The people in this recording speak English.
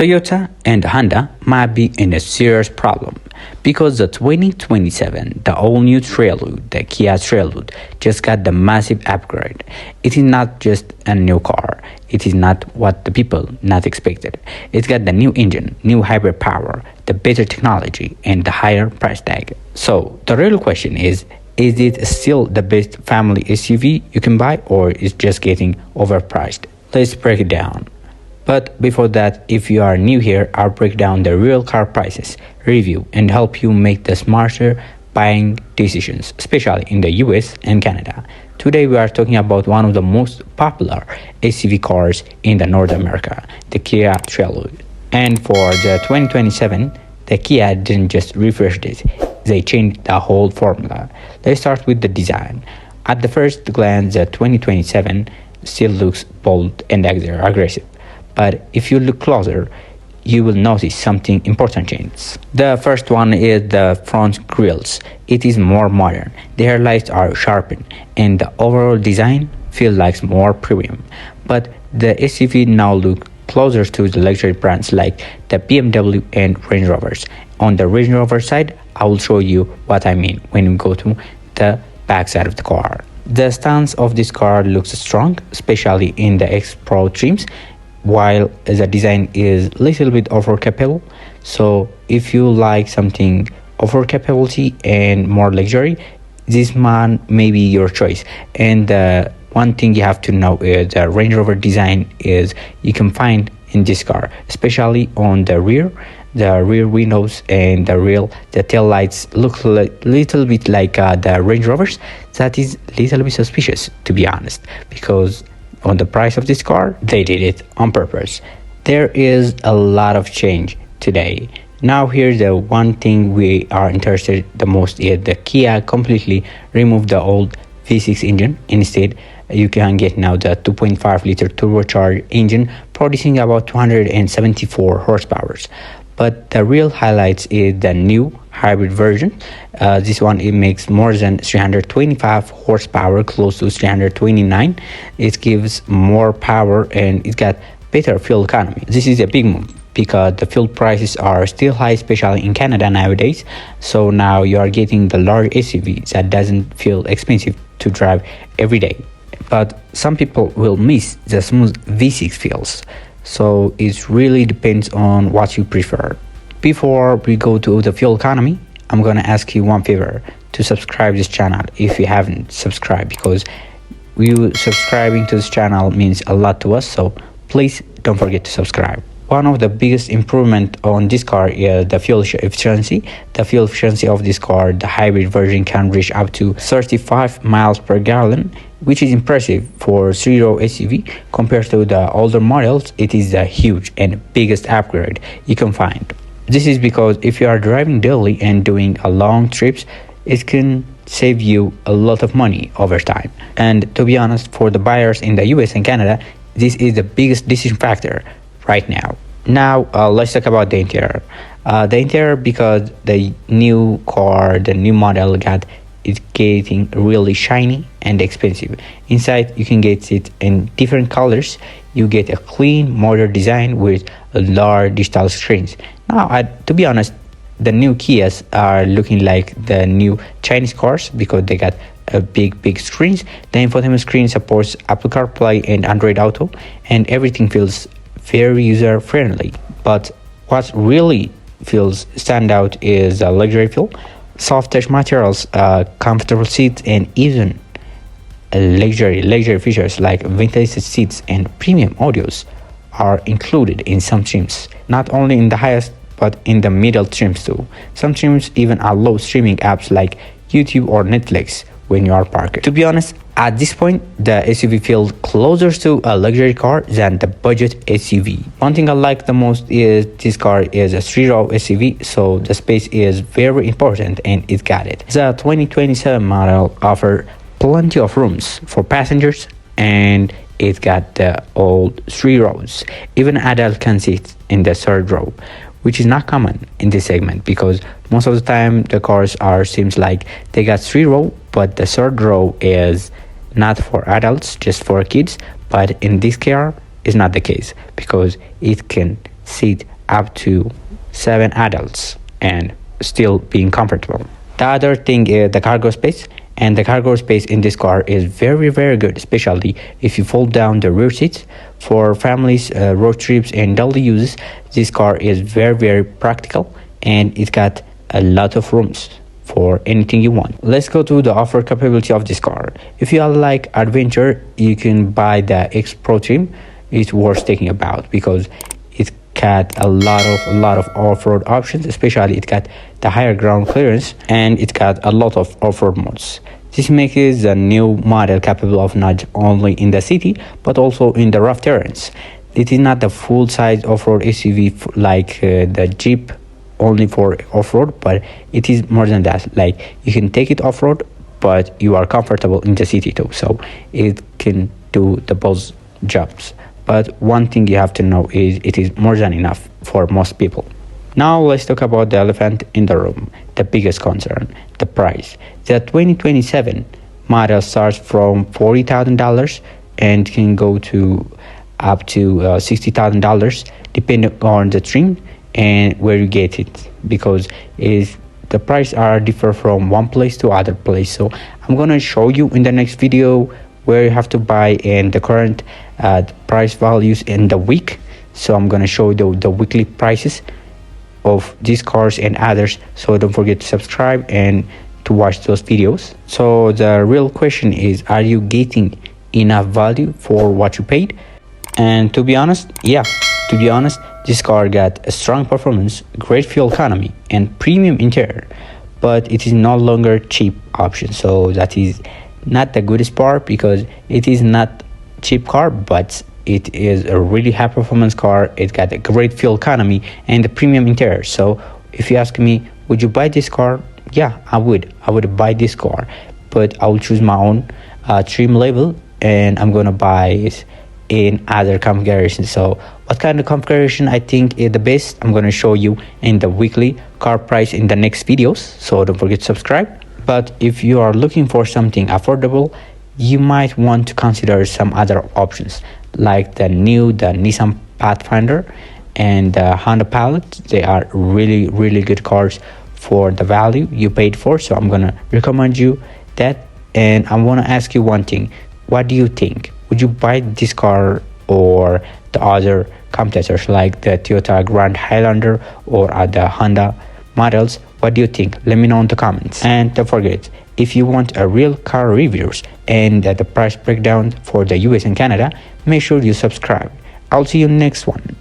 Toyota and Honda might be in a serious problem because the 2027, the all-new Telluride, the Kia Telluride, just got the massive upgrade. It is not just a new car. It is not what the people not expected. It's got the new engine, new hybrid power, the better technology, and the higher price tag. So the real question is it still the best family SUV you can buy, or is just getting overpriced? Let's break it down. But before that, if you are new here, I'll break down the real car prices, review, and help you make the smarter buying decisions, especially in the US and Canada. Today we are talking about one of the most popular SUV cars in the North America, the Kia Telluride. And for the 2027, the Kia didn't just refresh it, they changed the whole formula. Let's start with the design. At the first glance, the 2027 still looks bold and aggressive. But if you look closer, you will notice something important changes. The first one is the front grills. It is more modern. The headlights are sharpened, and the overall design feels like more premium. But the SUV now look closer to the luxury brands like the BMW and Range Rovers. On the Range Rover side, I will show you what I mean when we go to the back side of the car. The stance of this car looks strong, especially in the X Pro trims, while the design is a little bit over-capable. So if you like something over-capability and more luxury, this one may be your choice. And one thing you have to know is the Range Rover design is you can find in this car, especially on the rear windows and the tail lights look a little bit like the Range Rovers. That is a little bit suspicious, to be honest, because on the price of this car, they did it on purpose. There is a lot of change today. Now here's the one thing we are interested the most is the Kia completely removed the old V6 engine. Instead, you can get now the 2.5 liter turbocharged engine producing about 274 horsepower. But the real highlights is the new hybrid version. This one, it makes more than 325 horsepower, close to 329. It gives more power and it got better fuel economy. This is a big move because the fuel prices are still high, especially in Canada nowadays. So now you are getting the large SUV that doesn't feel expensive to drive every day. But some people will miss the smooth V6 feels. So it really depends on what you prefer. Before we go to the fuel economy, I'm gonna ask you one favor, to subscribe this channel if you haven't subscribed, because you subscribing to this channel means a lot to us. So please don't forget to subscribe. One of the biggest improvement on this car is the fuel efficiency. The fuel efficiency of this car, the hybrid version, can reach up to 35 miles per gallon, which is impressive for three-row SUV. Compared to the older models, it is the huge and biggest upgrade you can find. This is because if you are driving daily and doing a long trips, it can save you a lot of money over time. And to be honest, for the buyers in the US and Canada, this is the biggest decision factor right now. Now let's talk about the interior. The interior, because the new car, the new model is getting really shiny and expensive. Inside you can get it in different colors. You get a clean modern design with large digital screens. Now to be honest, the new Kias are looking like the new Chinese cars because they got a big screens. The infotainment screen supports Apple CarPlay and Android Auto, and everything feels very user friendly. But what really feels stand out is the luxury feel. Soft touch materials, comfortable seats, and even luxury features like ventilated seats and premium audios are included in some trims. Not only in the highest, but in the middle trims too. Some trims even allow streaming apps like YouTube or Netflix when you are parked. To be honest, at this point, the SUV feels closer to a luxury car than the budget SUV. One thing I like the most is this car is a three-row SUV, so the space is very important and it got it. The 2027 model offers plenty of rooms for passengers, and it got the old three rows. Even adult can sit in the third row, which is not common in this segment because most of the time the cars seems like they got three row, but the third row is not for adults, just for kids. But in this car is not the case because it can seat up to 7 adults and still being comfortable. The other thing is the cargo space, and the cargo space in this car is very good, especially if you fold down the rear seats for families, road trips and daily uses. This car is very practical, and it got a lot of rooms for anything you want. Let's go to the off-road capability of this car. If you like adventure, you can buy the X Pro trim. It's worth thinking about because it got a lot of off-road options, especially it got the higher ground clearance and it got a lot of off-road modes. This makes it a new model capable of not only in the city but also in the rough terrains. It is not the full-size off-road SUV like the Jeep only for off-road, but it is more than that. Like, you can take it off-road but you are comfortable in the city too, so it can do the both jobs. But one thing you have to know is it is more than enough for most people. Now let's talk about the elephant in the room, the biggest concern, the price. The 2027 model starts from $40,000 and can go to up to $60,000 depending on the trim and where you get it, because the price are differ from one place to other place. So I'm gonna show you in the next video where you have to buy and the current price values in the week. So I'm gonna show you the weekly prices of these cars and others, so don't forget to subscribe and to watch those videos. So the real question is, are you getting enough value for what you paid? And to be honest, this car got a strong performance, great fuel economy and premium interior, but it is no longer cheap option. So that is not the goodest part, because it is not cheap car, but it is a really high performance car. It got a great fuel economy and the premium interior. So if you ask me, would you buy this car? Yeah, I would buy this car, but I will choose my own trim level and I'm gonna buy it in other configurations. So what kind of configuration I think is the best, I'm gonna show you in the weekly car price in the next videos, so don't forget to subscribe. But if you are looking for something affordable, you might want to consider some other options like the Nissan Pathfinder and the Honda Pilot. They are really good cars for the value you paid for, so I'm gonna recommend you that. And I want to ask you one thing, what do you think? Would you buy this car or the other competitors like the Toyota Grand Highlander or the Honda models? What do you think? Let me know in the comments. And don't forget, if you want a real car reviews and the price breakdown for the US and Canada, make sure you subscribe. I'll see you next one.